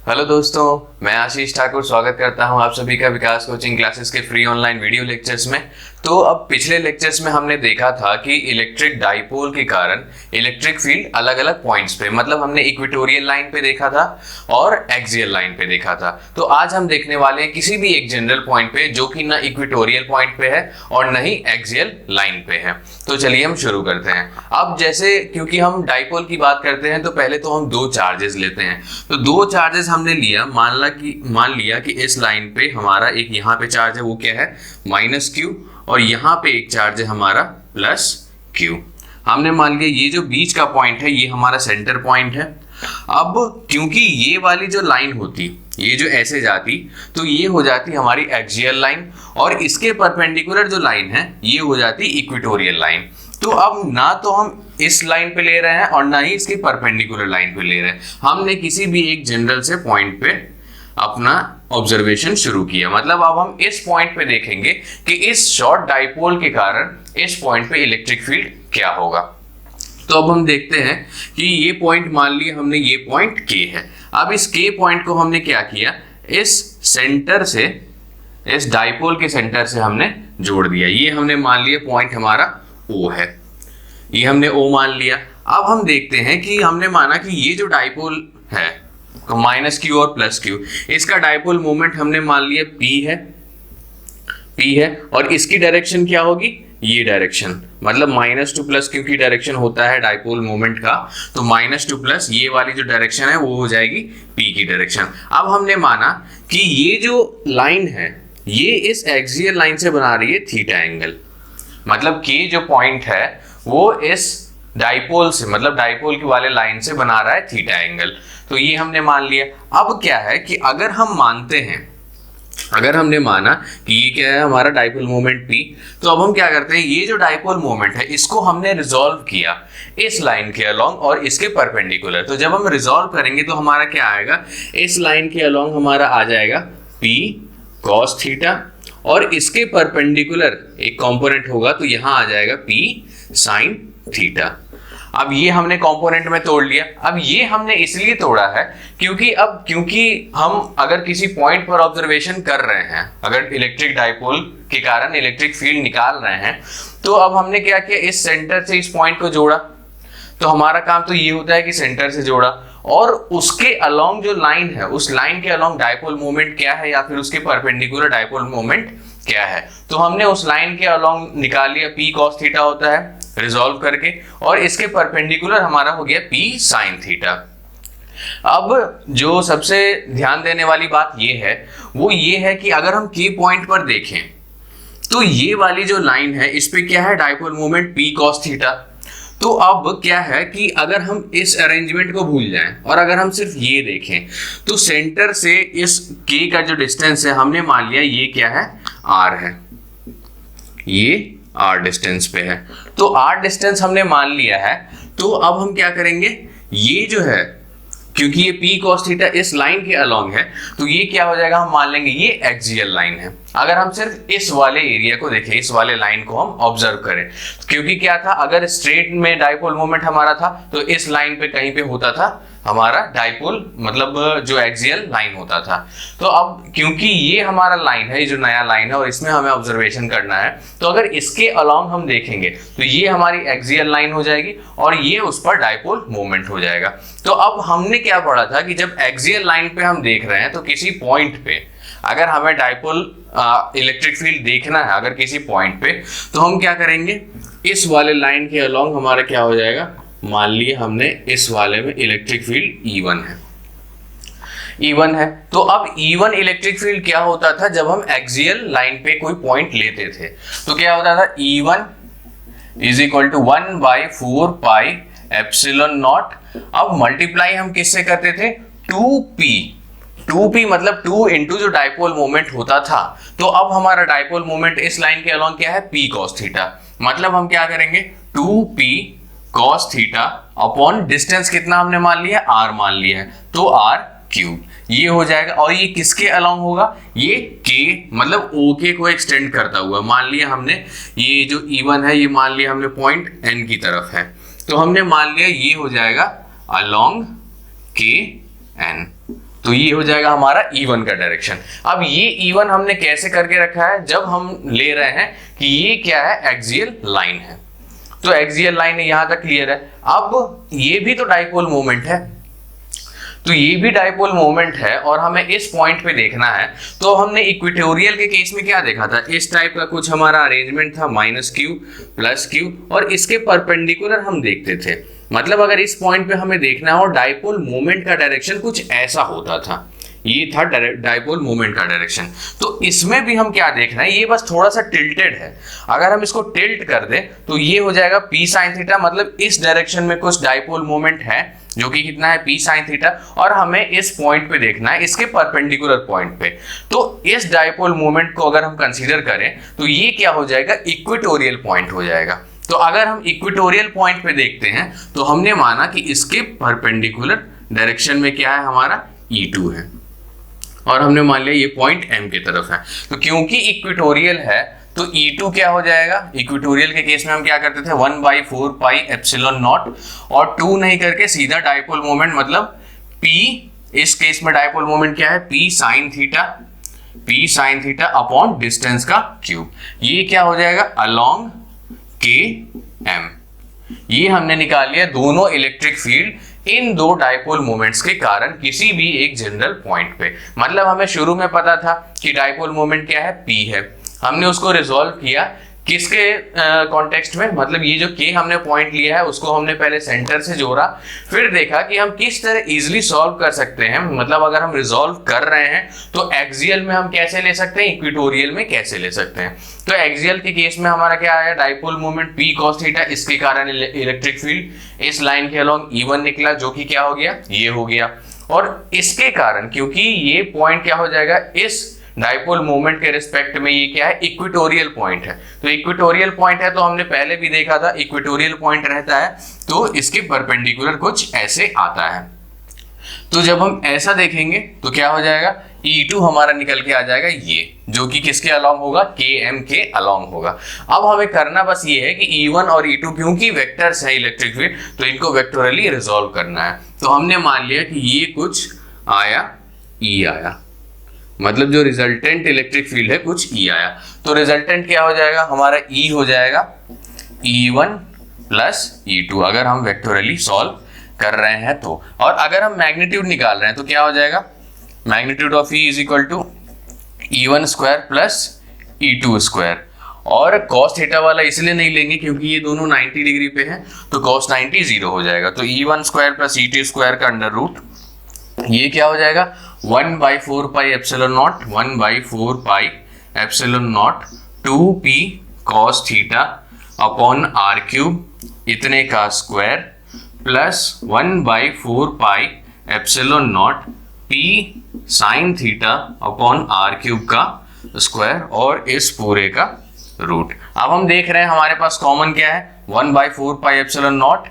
Hello दोस्तों, मैं आशीष ठाकुर स्वागत करता हूं आप सभी का विकास कोचिंग क्लासेस के फ्री ऑनलाइन वीडियो लेक्चर्स में। तो अब पिछले लेक्चर्स में हमने देखा था कि इलेक्ट्रिक डाइपोल के कारण इलेक्ट्रिक फील्ड अलग अलग पॉइंट्स पे, मतलब हमने इक्वेटोरियल लाइन पे देखा था और एक्सियल लाइन पे देखा था। तो आज हम देखने वाले हैं किसी भी एक जनरल पॉइंट पे जो कि ना इक्वेटोरियल पॉइंट पे है और न ही एक्सियल लाइन पे है। तो चलिए हम शुरू करते हैं। अब जैसे क्योंकि हम डाइपोल की बात करते हैं तो पहले तो हम दो चार्जेस लेते हैं। तो दो चार्जेस हमने लिया, मान लिया कि इस लाइन पे हमारा एक यहाँ पे चार्ज है, वो क्या है -q, और यहाँ पे एक चार्ज है हमारा +q। हमने मान लिया ये जो बीच का पॉइंट है ये हमारा सेंटर पॉइंट है। अब क्योंकि ये वाली जो लाइन होती, ये जो ऐसे जाती, तो ये हो जाती हमारी एक्सियल लाइन, और इसके परपेंडिकुलर जो लाइन है ये हो जाती इक्वेटोरियल लाइन। तो अब ना तो हम इस लाइन पे ले रहे हैं और ना ही इसके परपेंडिकुलर लाइन पे ले रहे हैं, हमने किसी भी एक जनरल से पॉइंट पे अपना ऑब्जर्वेशन शुरू किया। मतलब अब हम इस पॉइंट पे देखेंगे कि इस शॉर्ट डाइपोल के कारण इस पॉइंट पे इलेक्ट्रिक फील्ड क्या होगा। तो अब हम देखते हैं कि ये पॉइंट, मान लिया हमने ये पॉइंट K है। अब इस K पॉइंट को हमने क्या किया, इस सेंटर से, इस डाइपोल के सेंटर से हमने जोड़ दिया। ये हमने मान लिया पॉइंट हमारा O है, ये हमने O मान लिया। अब हम देखते हैं कि हमने माना कि ये जो डाइपोल है -q और +q, इसका डाइपोल मोमेंट हमने मान लिया P है, और इसकी डायरेक्शन क्या होगी, ये डायरेक्शन, मतलब -2 +q की डायरेक्शन होता है डाइपोल मोमेंट का। तो -2 ये वाली जो डायरेक्शन है वो हो जाएगी P की डायरेक्शन। अब हमने माना कि ये जो लाइन है ये इस एक्सियल लाइन से बना रही है थीटा एंगल, मतलब K जो पॉइंट है वो इस डाइपोल से, मतलब डाइपोल की वाले लाइन से बना रहा है थीटा एंगल। तो ये हमने मान लिया। अब क्या है कि अगर हम मानते हैं, अगर हमने माना कि ये क्या है हमारा डाइपोल मोमेंट P, तो अब हम क्या करते हैं, ये जो डाइपोल मोमेंट है इसको हमने रिजॉल्व किया इस लाइन के अलोंग और इसके परपेंडिकुलर। तो जब हम रिजॉल्व करेंगे तो हमारा क्या आएगा, इस लाइन के अलोंग हमारा आ जाएगा P cos थीटा, और इसके परपेंडिकुलर एक कंपोनेंट होगा तो यहां आ जाएगा P sin थीटा। अब ये हमने कंपोनेंट में तोड़ लिया। अब ये हमने इसलिए तोड़ा है क्योंकि हम अगर किसी पॉइंट पर ऑब्जर्वेशन कर रहे हैं, अगर इलेक्ट्रिक डाइपोल के कारण इलेक्ट्रिक फील्ड निकाल रहे हैं, तो अब हमने क्या किया, इस सेंटर से इस पॉइंट को जोड़ा। तो हमारा काम तो ये होता है कि सेंटर से जोड़ा, और उसके अलोंग जो लाइन है उस लाइन के अलोंग डाइपोल मोमेंट क्या है या फिर उसके परपेंडिकुलर डाइपोल मोमेंट क्या है। तो हमने उस लाइन के अलोंग निकाल लिया P cos थीटा होता है रिजॉल्व करके, और इसके परपेंडिकुलर हमारा हो गया P sin थीटा। अब जो सबसे ध्यान देने वाली बात ये है, वो ये है कि अगर हम K पॉइंट पर देखें तो ये वाली जो लाइन है इस पे क्या है, dipole moment P cos theta. तो अब क्या है कि अगर हम इस अरेंजमेंट को भूल जाएं और अगर हम सिर्फ ये देखें, तो सेंटर से इस K का जो डिस्टेंस है हमने मान लिया ये क्या है, R है, ये R डिस्टेंस पे है। तो R डिस्टेंस हमने मान लिया है। तो अब हम क्या करेंगे, ये जो है, क्योंकि ये P cos थीटा इस लाइन के अलोंग है, तो ये क्या हो जाएगा, हम मान लेंगे ये एक्सियल लाइन है। अगर हम सिर्फ इस वाले एरिया को देखें, इस वाले लाइन को हम ऑब्जर्व करें, क्योंकि क्या था, अगर स्ट्रेट में डाइपोल मोमेंट हमारा था तो इस लाइन पे कहीं पे होता था हमारा डाइपोल, मतलब जो एक्सियल लाइन होता था। तो अब क्योंकि ये हमारा लाइन है, ये जो नया लाइन है और इसमें हमें ऑब्जर्वेशन करना है, तो अगर इसके अलोंग हम देखेंगे तो ये हमारी एक्सियल लाइन हो जाएगी और ये उस पर डाइपोल मोमेंट हो जाएगा। तो अब हमने क्या पढ़ा था कि जब एक्सियल लाइन पे हम देख रहे हैं तो किसी पॉइंट पे अगर हमें डाइपोल इलेक्ट्रिक फील्ड देखना है अगर किसी पॉइंट पे, तो हम क्या करेंगे, इस वाले लाइन के अलोंग हमारा क्या हो जाएगा, मान लिए हमने इस वाले में इलेक्ट्रिक फील्ड E1 है। तो अब E1 इलेक्ट्रिक फील्ड क्या होता था, जब हम एक्सियल लाइन पे कोई पॉइंट लेते थे तो क्या होता था, E1 = 1/4 पाई एप्सिलॉन नॉट। अब मल्टीप्लाई हम किससे करते थे, 2p मतलब 2 इंटू जो डाइपोल मोमेंट होता था। तो अब हमारा डाइपोल मोमेंट इस लाइन के अलोंग क्या है, P cos थीटा। मतलब हम क्या करेंगे, 2p cos theta upon distance कितना हमने मान लिया, R मान लिया है, तो R3 ये हो जाएगा। और ये किसके अलोंग होगा, ये K मतलब OK को एक्सटेंड करता हुआ। मान लिया हमने ये जो E1 है ये मान लिया हमने पॉइंट N की तरफ है, तो हमने मान लिया ये हो जाएगा अलोंग KN। तो ये हो जाएगा हमारा E1 का डायरेक्शन। अब ये E1 हमने कैसे करके रखा है, जब हम ले रहे हैं कि ये क्या है, एक्सियल लाइन है, तो एक्सियल लाइन है, यहां तक क्लियर है। अब ये भी तो डाइपोल मोमेंट है, तो ये भी डाइपोल मोमेंट है और हमें इस पॉइंट पे देखना है। तो हमने इक्वेटोरियल के केस में क्या देखा था, इस टाइप का कुछ हमारा अरेंजमेंट था, -q +q, और इसके परपेंडिकुलर हम देखते थे। मतलब अगर इस पॉइंट पे हमें देखना हो डाइपोल मोमेंट का डायरेक्शन कुछ ऐसा होता था, ये था डाइपोल मोमेंट का डायरेक्शन। तो इसमें भी हम क्या देख रहे हैं, ये बस थोड़ा सा टिल्टेड है। अगर हम इसको टिल्ट कर दें तो ये हो जाएगा p sin थीटा, मतलब इस डायरेक्शन में कुछ डाइपोल मोमेंट है जो कि कितना है, p sin थीटा, और हमें इस पॉइंट पे देखना है, इसके परपेंडिकुलर पॉइंट पे। तो इस डाइपोल मोमेंट को अगर हम कंसीडर करें तो ये क्या हो जाएगा, इक्वेटोरियल पॉइंट हो जाएगा। तो अगर हम इक्वेटोरियल पॉइंट पे देखते हैं तो हमने माना कि इसके परपेंडिकुलर डायरेक्शन में क्या है, हमारा E2 है, और हमने मान लिया ये पॉइंट M की तरफ है। तो क्योंकि इक्वेटोरियल है तो E2 क्या हो जाएगा, इक्वेटोरियल के केस में हम क्या करते थे, 1/4 पाई एप्सिलॉन नॉट, और 2 नहीं करके सीधा डाइपोल मोमेंट, मतलब P, इस केस में डाइपोल मोमेंट क्या है, P sin theta upon distance का क्यूब। ये क्या हो जाएगा, अलोंग KM। ये हमने निकाल लिया दोनों इलेक्ट्रिक फील्ड इन दो डाइपोल मोमेंट्स के कारण किसी भी एक जनरल पॉइंट पे। मतलब हमें शुरू में पता था कि डाइपोल मोमेंट क्या है, P है, हमने उसको रिजॉल्व किया किसके कॉन्टेक्स्ट में, मतलब ये जो K हमने पॉइंट लिया है उसको हमने पहले सेंटर से जोड़ा, फिर देखा कि हम किस तरह इजीली सॉल्व कर सकते हैं। मतलब अगर हम रिजॉल्व कर रहे हैं तो एक्सियल में हम कैसे ले सकते हैं, इक्वेटोरियल में कैसे ले सकते हैं। तो एक्सियल के केस में हमारा क्या आया, dipole moment P cos theta, इसके कारण इलेक्ट्रिक फील्ड इस लाइन के अलोंग E1 निकला, जो कि क्या हो गया, ये हो गया। और इसके कारण क्योंकि ये पॉइंट क्या हो जाएगा, इस डाइपोल मोमेंट के रिस्पेक्ट में ये क्या है, इक्वेटोरियल पॉइंट है। तो इक्वेटोरियल पॉइंट है तो हमने पहले भी देखा था, इक्वेटोरियल पॉइंट रहता है तो इसके परपेंडिकुलर कुछ ऐसे आता है। तो जब हम ऐसा देखेंगे तो क्या हो जाएगा, E2 हमारा निकल के आ जाएगा ये, जो कि किसके अलोंग होगा, KM के अलोंग होगा। अब हमें करना बस ये है कि E1 और E2 क्योंकि वेक्टर्स है इलेक्ट्रिक फील्ड, तो इनको वेक्टोरली रिजॉल्व करना है। तो हमने मान लिया कि ये कुछ आया, E आया, मतलब जो रिजल्टेंट इलेक्ट्रिक फील्ड है कुछ E आया। तो रिजल्टेंट क्या हो जाएगा, हमारा E हो जाएगा E1 + E2, अगर हम वेक्टोरली सॉल्व कर रहे हैं तो। और अगर हम मैग्नीट्यूड निकाल रहे हैं तो क्या हो जाएगा, magnitude of E = E1² + E2²। और cos थीटा वाला इसलिए नहीं लेंगे क्योंकि ये दोनों 90 डिग्री पे हैं, तो cos 90 0 हो जाएगा। तो E1² + E2² का अंडर रूट, ये क्या हो जाएगा, 1/4 pi epsilon not, 1/4 pi epsilon not 2p cos theta upon r³ इतने का square, plus 1/4 pi epsilon not p sin theta upon r³ का स्क्वायर, और इस पूरे का रूट। अब हम देख रहे हैं हमारे पास कॉमन क्या है, 1/4 pi epsilon not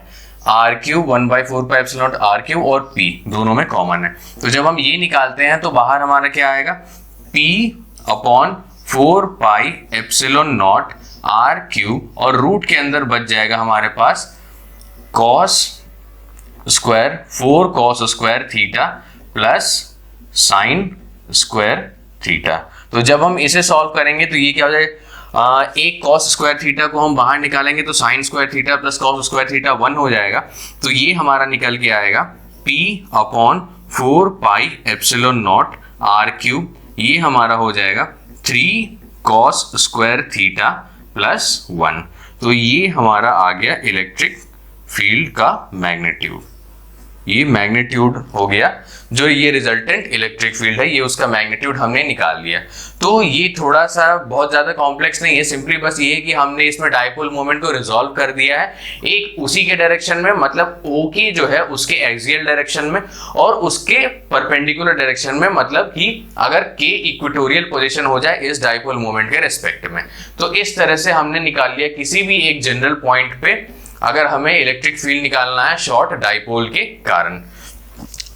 r³, 1/4 pi epsilon not r³ और p दोनों में कॉमन है। तो जब हम ये निकालते हैं तो बाहर हमारा क्या आएगा, p upon 4 pi epsilon not r³, और रूट के अंदर बच जाएगा हमारे पास cos square 4 cos square theta plus sin square theta. तो जब हम इसे सॉल्व करेंगे तो ये क्या हो जाएगा, एक cos स्क्वायर थीटा को हम बाहर निकालेंगे तो sin square theta plus cos square theta 1 हो जाएगा। तो ये हमारा निकल के आएगा p upon 4 pi epsilon not r³, ये हमारा हो जाएगा 3 cos स्क्वायर थीटा प्लस 1। तो ये हमारा आ गया इलेक्ट्रिक फील्ड का मैग्नीट्यूड। ये मैग्नीट्यूड हो गया, जो ये रिजल्टेंट इलेक्ट्रिक फील्ड है ये उसका मैग्नीट्यूड हमने निकाल लिया। तो ये थोड़ा सा बहुत ज्यादा कॉम्प्लेक्स नहीं है, सिंपली बस ये है कि हमने इसमें डाइपोल मोमेंट को रिजॉल्व कर दिया है एक उसी के डायरेक्शन में, मतलब O जो है उसके एक्सियल डायरेक्शन में और उसके परपेंडिकुलर डायरेक्शन में, मतलब कि अगर K इक्वेटोरियल पोजीशन हो जाए इस डाइपोल मोमेंट के रिस्पेक्ट में। तो इस तरह से हमने निकाल लिया किसी भी एक जनरल पॉइंट पे अगर हमें इलेक्ट्रिक फील्ड निकालना है शॉर्ट डाइपोल के कारण।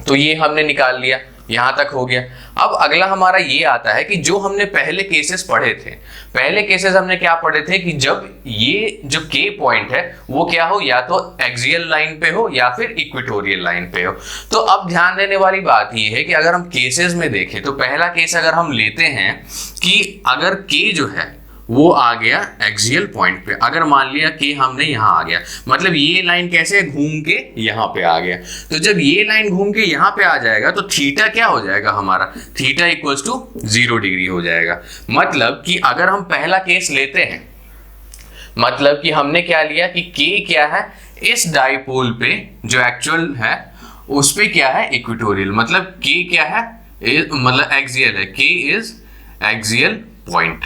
तो ये हमने निकाल लिया। यहां तक हो गया। अब अगला हमारा ये आता है कि जो हमने पहले केसेस पढ़े थे, पहले केसेस हमने क्या पढ़े थे कि जब ये जो के पॉइंट है वो क्या हो, या तो एक्सियल लाइन पे हो या फिर इक्वेटोरियल लाइन पे हो। तो अब ध्यान देने वाली बात ये है कि अगर हम केसेस में देखें तो पहला केस अगर हम लेते हैं कि अगर के जो है वो आ गया एक्सियल पॉइंट पे, अगर मान लिया कि हमने यहां आ गया, मतलब ये लाइन कैसे घूम के यहां पे आ गया, तो जब ये लाइन घूम के यहां पे आ जाएगा तो थीटा क्या हो जाएगा हमारा, थीटा इक्वल्स टू 0 डिग्री हो जाएगा। मतलब कि अगर हम पहला केस लेते हैं, मतलब कि हमने क्या लिया कि के क्या है इस डाइपोल पे जो एक्चुअल है उस पे क्या है इक्वेटोरियल, मतलब के क्या है मतलब एक्सियल है, के इज एक्सियल पॉइंट,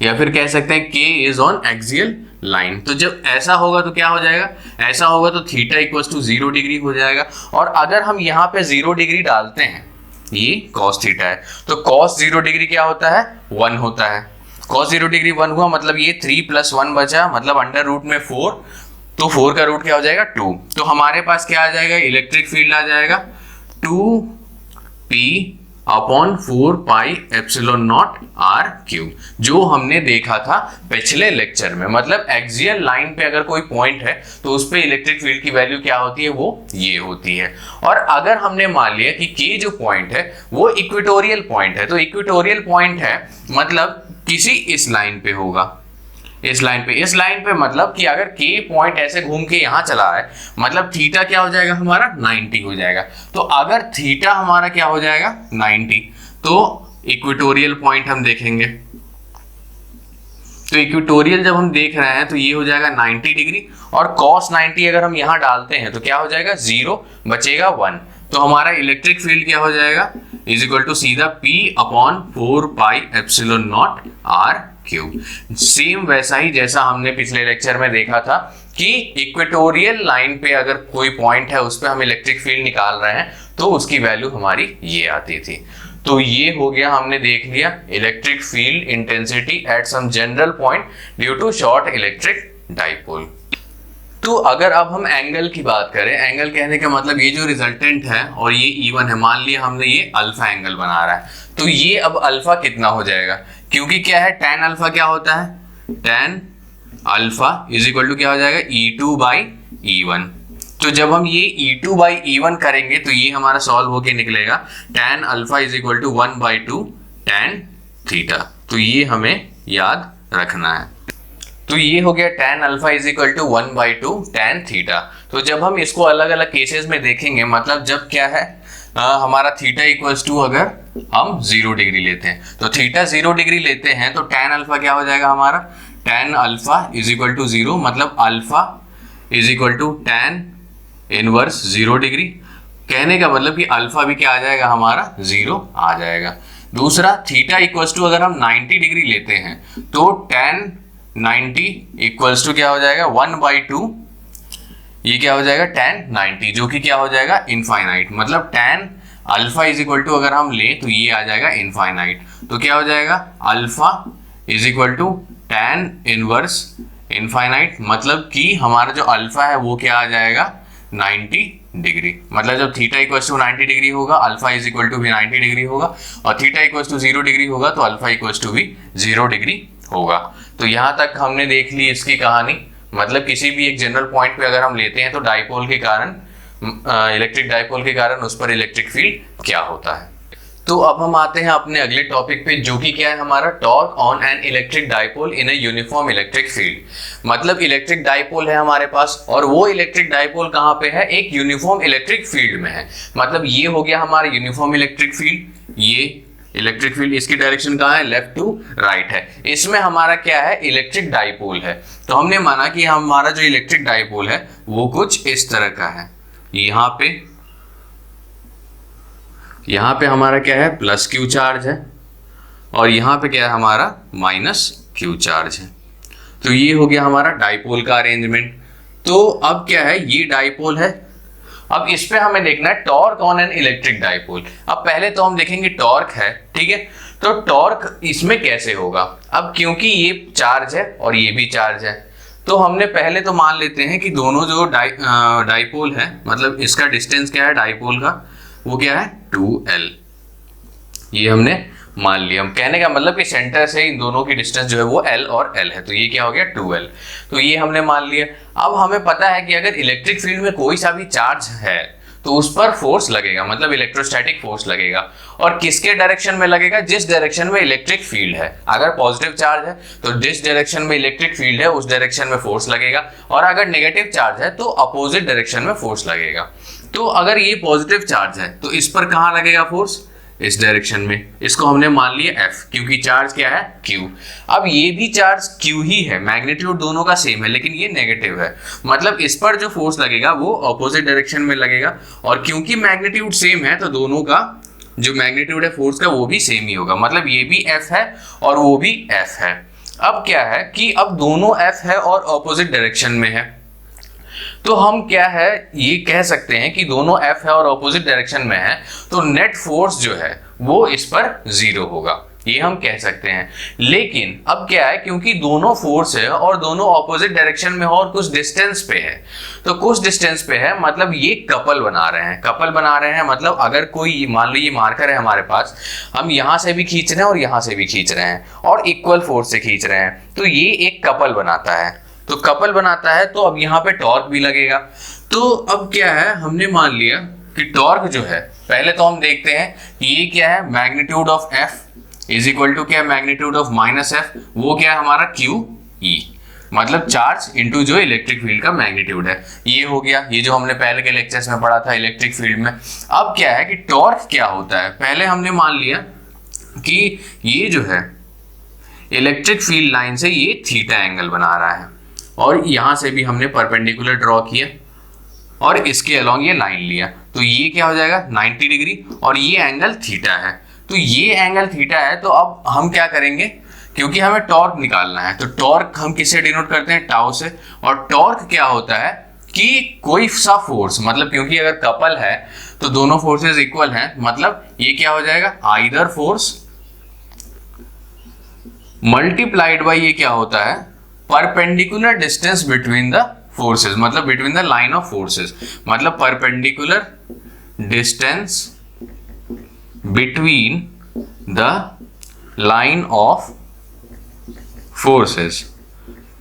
या फिर कह सकते हैं के इज ऑन एक्सियल लाइन। तो जब ऐसा होगा तो क्या हो जाएगा, ऐसा होगा तो थीटा इक्वल्स टू 0 डिग्री हो जाएगा। और अगर हम यहाँ पे 0 डिग्री डालते हैं, ये cos थीटा है, तो cos 0 डिग्री क्या होता है 1 होता है, cos 0 डिग्री 1 हुआ, मतलब ये 3 + 1 बचा, मतलब अंडर रूट में 4, तो 4 का रूट क्या हो जाएगा 2। तो हमारे पास क्या आ जाएगा, इलेक्ट्रिक फील्ड आ जाएगा 2p upon 4 pi epsilon not r cube, जो हमने देखा था पिछले लेक्चर में। मतलब एक्सियल लाइन पे अगर कोई पॉइंट है तो उस पे इलेक्ट्रिक फील्ड की वैल्यू क्या होती है, वो ये होती है। और अगर हमने मान लिया कि के जो पॉइंट है वो इक्वेटोरियल पॉइंट है, तो इक्वेटोरियल पॉइंट है मतलब किसी इस लाइन पे होगा, इस लाइन पे मतलब कि अगर के पॉइंट ऐसे घूम के यहां चला है, मतलब थीटा क्या हो जाएगा हमारा 90 हो जाएगा। तो अगर थीटा हमारा क्या हो जाएगा 90, तो इक्वेटोरियल पॉइंट हम देखेंगे, तो इक्वेटोरियल जब हम देख रहे हैं तो ये हो जाएगा 90 डिग्री, और cos 90 अगर हम यहां डालते हैं तो क्या हो जाएगा 0, बचेगा 1। तो हमारा इलेक्ट्रिक फील्ड क्या हो जाएगा इज इक्वल टू सीधा p upon 4 pi epsilon not r cube. Same वैसा ही जैसा हमने पिछले लेक्चर में देखा था कि इक्वेटोरियल लाइन पे अगर कोई पॉइंट है उस पे हम इलेक्ट्रिक फील्ड निकाल रहे हैं तो उसकी वैल्यू हमारी ये आती थी। तो ये हो गया, हमने देख लिया electric field intensity at some general point due to short electric dipole. तो अगर अब हम एंगल की बात करें, एंगल कहने का मतलब ये जो रिजल्टेंट है और ये इवन है, मान लिया हमने ये अल्फा एंगल बना रहा है, तो ये अब अल्फा कितना हो जाएगा, क्योंकि क्या है tan अल्फा क्या होता है, tan alpha is equal to क्या हो जाएगा E2/E1। तो जब हम ये E2/E1 करेंगे तो ये हमारा सॉल्व होके निकलेगा tan alpha is equal to 1/2 tan theta. तो ये हमें याद रखना है। तो ये हो गया tan alpha is equal to 1/2 tan theta. तो जब हम इसको अलग अलग केसेस में देखेंगे, मतलब जब क्या है हमारा थीटा इक्वल्स टू अगर हम 0 डिग्री लेते हैं, तो थीटा 0 डिग्री लेते हैं तो tan अल्फा क्या हो जाएगा हमारा, tan alpha is equal to 0, मतलब alpha is equal to tan inverse 0 degree. कहने का मतलब कि अल्फा भी क्या आ जाएगा हमारा 0 आ जाएगा। दूसरा थीटा इक्वल्स टू अगर हम 90 डिग्री लेते हैं तो tan 90 इक्वल्स टू क्या हो जाएगा 1/2, ये क्या हो जाएगा tan 90, जो कि क्या हो जाएगा इनफाइनाइट। मतलब tan alpha is equal to अगर हम ले तो ये आ जाएगा इनफाइनाइट। तो क्या हो जाएगा alpha is equal to tan inverse infinite, मतलब कि हमारा जो अल्फा है वो क्या आ जाएगा 90 डिग्री। मतलब जब थीटा इक्वल्स टू 90 डिग्री होगा, अल्फा इज इक्वल टू भी 90 डिग्री होगा, और थीटा इक्वल्स टू 0 डिग्री होगा तो अल्फा इक्वल्स टू भी 0 डिग्री होगा। तो यहाँ तक हमने देख ली इसकी कहानी। मतलब किसी भी एक जनरल पॉइंट पे अगर हम लेते हैं तो डाइपोल के कारण, इलेक्ट्रिक डाइपोल के कारण उस पर इलेक्ट्रिक फील्ड क्या होता है। तो अब हम आते हैं अपने अगले टॉपिक पे, जो कि क्या है हमारा torque on an electric dipole in a uniform electric field. मतलब इलेक्ट्रिक डाइपोल है हमारे पास, और वो इलेक्ट्रिक डाइपोल कहाँ पे है, एक यूनिफॉर्म इलेक्ट्रिक फील्ड में है। मतलब ये हो गया हमारा यूनिफॉर्म इलेक्ट्रिक फील्ड, ये इलेक्ट्रिक फील्ड इसकी डायरेक्शन कहाँ है, लेफ्ट टू राइट है। इसमें हमारा क्या है इलेक्ट्रिक डाइपोल है। तो हमने माना कि हमारा जो इलेक्ट्रिक डाइपोल है वो कुछ इस तरह का है। यहाँ पे हमारा क्या है प्लस क्यू चार्ज है, और यहाँ पे क्या है हमारा माइनस क्यू चार्ज है। तो ये हो गया हमारा डाइपोल का अरेंजमेंट। तो अब क्या है, ये डाइपोल है। अब इस पे हमें देखना है torque on an electric dipole. अब पहले तो हम देखेंगे टॉर्क है, ठीक है। तो टॉर्क इसमें कैसे होगा, अब क्योंकि ये चार्ज है और ये भी चार्ज है, तो हमने पहले तो मान लेते हैं कि दोनों जो डाइपोल है, मतलब इसका डिस्टेंस क्या है डाइपोल का, वो क्या है 2l। ये हमने मान लिया। कहने का मतलब कि सेंटर से इन दोनों की डिस्टेंस जो है वो l और l है, तो ये क्या हो गया 2l। तो ये हमने मान लिया। अब हमें पता है कि अगर इलेक्ट्रिक फील्ड में कोई सा भी चार्ज है तो उस पर फोर्स लगेगा, मतलब इलेक्ट्रोस्टैटिक फोर्स लगेगा। और किसके डायरेक्शन में लगेगा? जिस डायरेक्शन में इलेक्ट्रिक फील्ड है। अगर पॉजिटिव चार्ज है तो जिस डायरेक्शन में इलेक्ट्रिक फील्ड है उस डायरेक्शन में फोर्स लगेगा, और अगर नेगेटिव चार्ज है तो अपोजिट डायरेक्शन में फोर्स लगेगा। तो अगर ये पॉजिटिव चार्ज है तो इस पर कहाँ लगेगा फोर्स? इस डायरेक्शन में। इसको हमने मान लिया F, क्योंकि चार्ज क्या है Q। अब ये भी चार्ज Q ही है, मैग्नीट्यूड दोनों का सेम है, लेकिन ये नेगेटिव है, मतलब इस पर जो फोर्स लगेगा वो ऑपोजिट डायरेक्शन में लगेगा। और क्योंकि मैग्नीट्यूड सेम है तो दोनों का जो मैग्नीट्यूड है फोर्स का वो भी सेम ही होगा, मतलब ये भी F है और वो भी F है। अब क्या है कि अब दोनों F है और ऑपोजिट डायरेक्शन में है, तो हम क्या है ये कह सकते हैं कि दोनों F है और ऑपोजिट डायरेक्शन में है, तो नेट फोर्स जो है वो इस पर 0 होगा, ये हम कह सकते हैं। लेकिन अब क्या है, क्योंकि दोनों फोर्स है और दोनों ऑपोजिट डायरेक्शन में और कुछ डिस्टेंस पे है, तो कुछ डिस्टेंस पे है मतलब ये कपल बना रहे हैं। कपल बना रहे हैं मतलब अगर कोई मान लो ये मार्कर है हमारे पास, हम यहां से भी खींच रहे हैं और यहां से भी खींच रहे हैं और इक्वल फोर्स से खींच रहे हैं, तो ये एक कपल बनाता है। तो कपल बनाता है तो अब यहाँ पे टॉर्क भी लगेगा। तो अब क्या है, हमने मान लिया कि टॉर्क जो है, पहले तो हम देखते हैं कि ये क्या है, magnitude of F is equal to क्या है, मैग्नीट्यूड ऑफ माइनस F, वो क्या है हमारा QE, मतलब चार्ज इनटू जो इलेक्ट्रिक फील्ड का मैग्नीट्यूड है। ये हो गया, ये जो हमने पहले के लेक्चर्स में पढ़ा था इलेक्ट्रिक फील्ड में। अब क्या है कि टॉर्क क्या होता है, पहले हमने मान लिया कि ये जो है इलेक्ट्रिक फील्ड लाइन से ये थीटा एंगल बना रहा है, और यहां से भी हमने परपेंडिकुलर ड्रॉ किया और इसके अलोंग ये लाइन लिया, तो ये क्या हो जाएगा 90 डिग्री, और ये एंगल थीटा है। तो ये एंगल थीटा है, तो अब हम क्या करेंगे, क्योंकि हमें टॉर्क निकालना है, तो टॉर्क हम किससे डिनोट करते हैं, टाउ से। और टॉर्क क्या होता है कि कोई सा फोर्स, मतलब क्योंकि अगर कपल है तो दोनों फोर्सेस इक्वल हैं, मतलब ये क्या हो जाएगा आइदर फोर्स मल्टीप्लाइड बाय ये क्या होता है perpendicular distance between the forces, मतलब between the line of forces, मतलब perpendicular distance between the line of forces.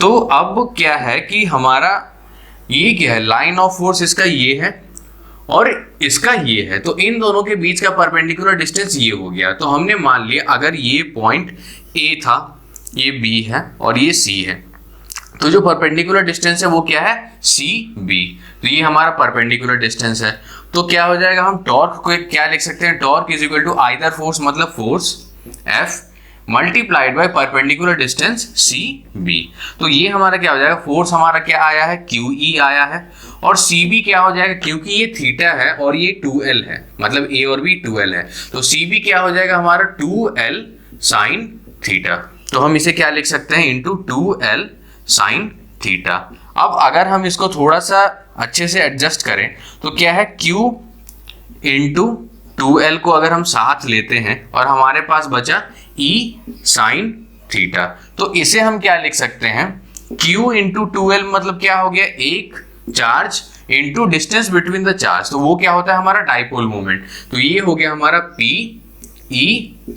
तो अब क्या है कि हमारा ये क्या है, लाइन ऑफ फोर्स इसका ये है और इसका ये है, तो इन दोनों के बीच का परपेंडिकुलर डिस्टेंस ये हो गया। तो हमने मान लिया अगर ये पॉइंट A था, ये B है और ये C है, तो जो परपेंडिकुलर डिस्टेंस है वो क्या है CB, तो ये हमारा परपेंडिकुलर डिस्टेंस है। तो क्या हो जाएगा, हम टॉर्क को क्या लिख सकते हैं, torque is equal to either force, मतलब force F multiplied by perpendicular distance CB। तो ये हमारा क्या हो जाएगा, फोर्स हमारा क्या आया है QE आया है, और CB क्या हो जाएगा, क्योंकि ये थीटा है और ये 2L है, मतलब A और B 2L है, तो CB क्या हो जाएगा हमारा 2L साइन थीटा। तो हम इसे क्या लिख सकते हैं, इंटू 2L साइन थीटा। अब अगर हम इसको थोड़ा सा अच्छे से एडजस्ट करें तो क्या है, Q इंटू 2L को अगर हम साथ लेते हैं और हमारे पास बचा E साइन थीटा, तो इसे हम क्या लिख सकते हैं, Q इंटू 2L मतलब क्या हो गया, एक charge into distance between the charge, तो वो क्या होता है हमारा डाइपोल मोमेंट, तो ये हो गया हमारा P E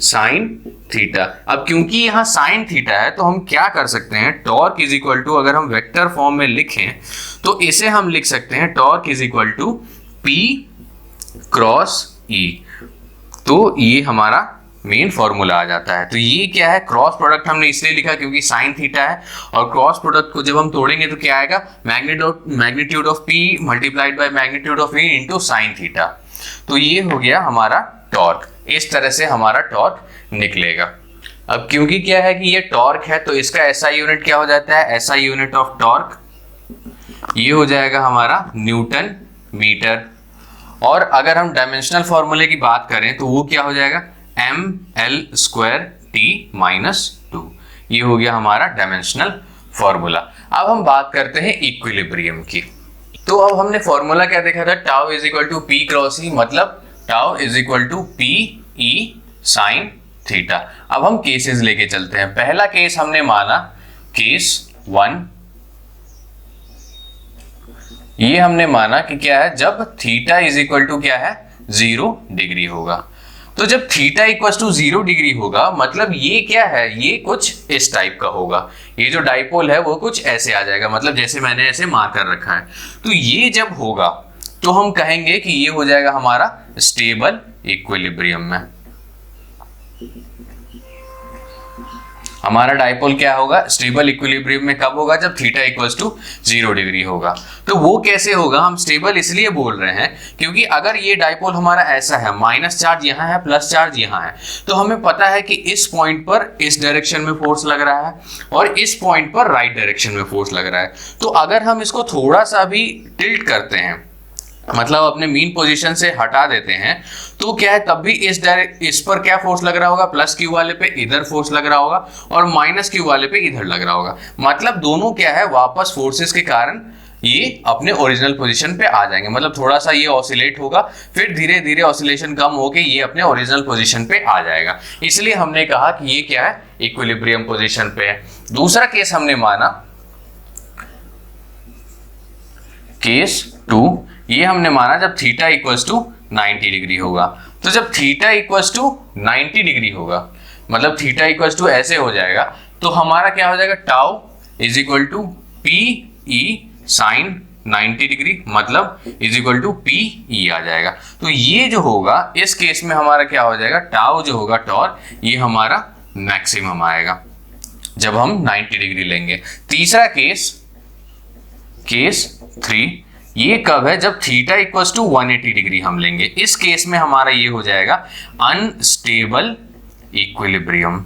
साइन थीटा। अब क्योंकि यहाँ साइन थीटा है तो हम क्या कर सकते हैं, टॉर्क इज इक्वल टू, अगर हम वेक्टर फॉर्म में लिखें तो इसे हम लिख सकते हैं torque is equal to P cross E। तो ये हमारा मेन फॉर्मूला आ जाता है। तो ये क्या है, क्रॉस प्रोडक्ट हमने इसलिए लिखा क्योंकि साइन थीटा है, और क्रॉस प्रोडक्ट को जब हम तोड़ेंगे तो क्या आएगा, magnitude of P multiplied by magnitude of E into sine theta. तो ये हो गया हमारा टॉर्क, इस तरह से हमारा टॉर्क निकलेगा। अब क्योंकि क्या है कि ये टॉर्क है तो इसका एसआई यूनिट क्या हो जाता है, एसआई यूनिट ऑफ टॉर्क ये हो जाएगा हमारा न्यूटन मीटर। और अगर हम डायमेंशनल फॉर्मूले की बात करें तो वो क्या हो जाएगा, mL²T-2, ये हो गया हमारा डायमेंशनल फॉर्मूला। अब हम बात करते हैं इक्विलिब्रियम की। तो अब हमने फॉर्मूला क्या देखा था, tau is equal to P cross E, मतलब tau is equal to PE sine theta. अब हम केसेस लेके चलते हैं। पहला केस हमने माना केस 1, ये हमने माना कि क्या है, जब थीटा इज इक्वल टू क्या है 0 डिग्री होगा। तो जब थीटा इक्वल्स टू 0 डिग्री होगा मतलब ये क्या है, ये कुछ इस टाइप का होगा। ये जो डाइपोल है वो कुछ ऐसे आ जाएगा, मतलब जैसे मैंने ऐसे मार्क कर रखा है। तो ये जब होगा तो हम कहेंगे कि ये हो जाएगा हमारा स्टेबल इक्विलिब्रियम में। हमारा डाइपोल क्या होगा, स्टेबल इक्विलिब्रियम में कब होगा, जब थीटा इक्वल्स टू 0 डिग्री होगा। तो वो कैसे होगा, हम स्टेबल इसलिए बोल रहे हैं क्योंकि अगर ये डाइपोल हमारा ऐसा है, माइनस चार्ज यहाँ है, प्लस चार्ज यहाँ है, तो हमें पता है कि इस पॉइंट पर इस डायरेक्शन में फोर्स लग रहा है और इस पॉइंट पर राइट डायरेक्शन में फोर्स लग रहा है। तो अगर हम इसको थोड़ा सा भी टिल्ट करते हैं, मतलब अपने मीन पोजीशन से हटा देते हैं, तो क्या है तब भी इस पर क्या फोर्स लग रहा होगा, प्लस क्यू वाले पे इधर फोर्स लग रहा होगा और माइनस क्यू वाले पे इधर लग रहा होगा। मतलब दोनों क्या है, वापस फोर्सेस के कारण ये अपने ओरिजिनल पोजीशन पे आ जाएंगे। मतलब थोड़ा सा ये ऑसिलेट होगा, फिर धीरे धीरे ऑसिलेशन कम होके ये अपने ओरिजिनल पोजीशन पे आ जाएगा। इसलिए हमने कहा कि ये क्या है, इक्विलिब्रियम पोजीशन पे है। दूसरा केस हमने माना केस 2, ये हमने माना जब थीटा इक्वल्स टू 90 डिग्री होगा। तो जब थीटा इक्वल्स टू 90 डिग्री होगा मतलब थीटा इक्वल्स टू ऐसे हो जाएगा, तो हमारा क्या हो जाएगा, tau is equal to P E sine 90 degree, मतलब is equal to P E आ जाएगा। तो ये जो होगा इस केस में हमारा क्या हो जाएगा, टाउ जो होगा टॉर, ये हमारा मैक्सिमम आएगा जब हम 90 डिग्री लेंगे। तीसरा केस, केस 3, ये कब है, जब थीटा इक्वल्स टू 180 डिग्री हम लेंगे। इस केस में हमारा ये हो जाएगा अनस्टेबल इक्विलिब्रियम,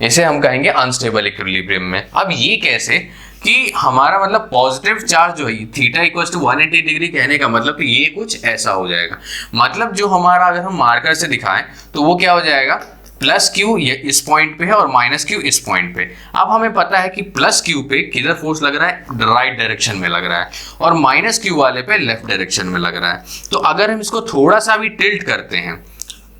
इसे हम कहेंगे अनस्टेबल इक्विलिब्रियम में। अब ये कैसे कि हमारा मतलब पॉजिटिव चार्ज जो है थीटा इक्वल्स टू 180 डिग्री कहने का मतलब कि ये कुछ ऐसा हो जाएगा। मतलब जो हमारा अगर हम मार्कर से दिखाएं तो वो क्या हो जाएगा, प्लस क्यू ये इस पॉइंट पे है और माइनस क्यू इस पॉइंट पे। अब हमें पता है कि प्लस क्यू पे किधर फोर्स लग रहा है, राइट डायरेक्शन में लग रहा है, और माइनस क्यू वाले पे लेफ्ट डायरेक्शन में लग रहा है। तो अगर हम इसको थोड़ा सा भी टिल्ट करते हैं,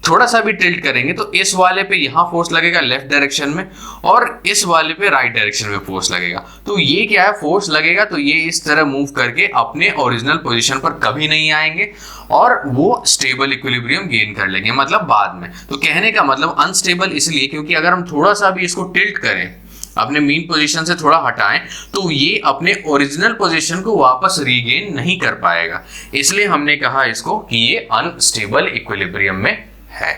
थोड़ा सा भी टिल्ट करेंगे तो इस वाले पे यहाँ फोर्स लगेगा लेफ्ट डायरेक्शन में और इस वाले पे राइट डायरेक्शन में फोर्स लगेगा। तो ये क्या है, फोर्स लगेगा तो ये इस तरह मूव करके अपने ओरिजिनल पोजीशन पर कभी नहीं आएंगे और वो स्टेबल इक्विलिब्रियम गेन कर लेंगे, मतलब बाद में। तो कहने का मतलब अनस्टेबल इसलिए क्योंकि अगर हम थोड़ा सा भी इसको टिल्ट करें, अपने मीन पोजीशन से थोड़ा हटाएं, तो ये अपने ओरिजिनल पोजीशन को वापस रीगेन नहीं कर पाएगा। इसलिए हमने कहा इसको कि ये अनस्टेबल इक्विलिब्रियम में है।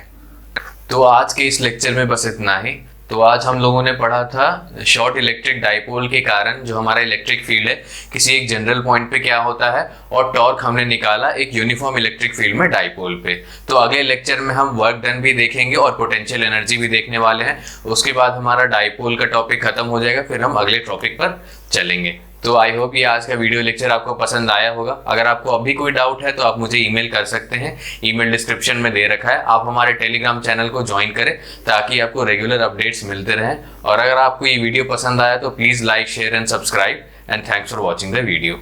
तो आज के इस लेक्चर में बस इतना ही। तो आज हम लोगों ने पढ़ा था शॉर्ट इलेक्ट्रिक डाइपोल के कारण जो हमारा इलेक्ट्रिक फील्ड है किसी एक जनरल पॉइंट पे क्या होता है, और टॉर्क हमने निकाला एक यूनिफॉर्म इलेक्ट्रिक फील्ड में डाइपोल पे। तो अगले लेक्चर में हम वर्क डन भी देखेंगे और पोटेंशियल एनर्जी भी देखने वाले हैं। उसके बाद हमारा डाइपोल का टॉपिक खत्म हो जाएगा, फिर हम अगले टॉपिक पर चलेंगे। तो आई होप ये आज का वीडियो लेक्चर आपको पसंद आया होगा। अगर आपको अभी कोई डाउट है तो आप मुझे ईमेल कर सकते हैं, ईमेल डिस्क्रिप्शन में दे रखा है। आप हमारे टेलीग्राम चैनल को ज्वाइन करें ताकि आपको रेगुलर अपडेट्स मिलते रहें। और अगर आपको ये वीडियो पसंद आया तो please like, share and subscribe, and thanks for watching the video.